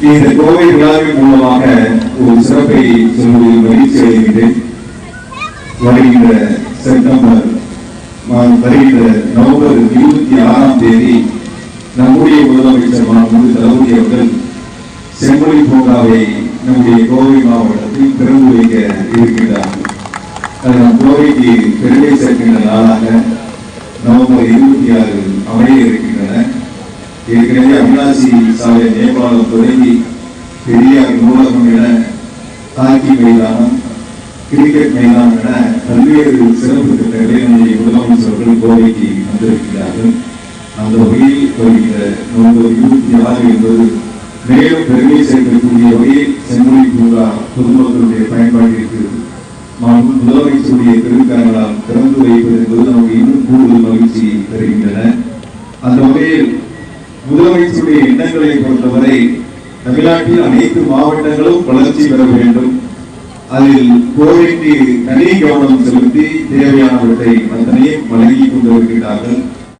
இந்த கோவை விழாவின் மூலமாக ஒரு சிறப்பை சொல்வதில் மகிழ்ச்சி அடைகின்றேன். வருகின்ற செப்டம்பர் வருகின்ற நவம்பர் 26ஆம் தேதி நம்முடைய முதலமைச்சர் மாண்புமிகு தளபதி அவர்கள் செம்மொழி பூங்காவை நம்முடைய கோவை மாவட்டத்தில் திறந்து வைக்க இருக்கின்றார்கள். நம் கோவைக்கு பெருமை சேர்க்கின்ற நாளாக நவம்பர் 26 அமைய இருக்கின்றன. ஏற்கனவே அவிநாசி சாலை மேம்பாலம் தொடங்கி பெரியார் நூலகம் என ஹாக்கி மைதானம், கிரிக்கெட் மைதானம் என பல்வேறு சிறப்பு திட்டங்களை நம்முடைய முதலமைச்சர்கள் கோவைக்கு வந்திருக்கிறார்கள். அந்த வகையில் வருகின்ற நவம்பர் 26 என்பது மேலும் பெருமை சேர்க்கக்கூடிய வகையில் செம்மொழி பூங்கா பொதுமக்களுடைய பயன்பாட்டிற்கு முதலமைச்சருடைய திருக்கரங்களால் திறந்து வைப்பது என்பது நமக்கு இன்னும் கூடுதல் மகிழ்ச்சி தருகின்றன. அந்த வகையில் முதலமைச்சருடைய எண்ணங்களை பொறுத்தவரை தமிழ்நாட்டில் அனைத்து மாவட்டங்களும் வளர்ச்சி பெற வேண்டும். அதில் கோவைக்கு தனி கவனம் செலுத்தி தேவையானவற்றை அத்தனையும் வழங்கி கொண்டிருக்கிறார்கள்.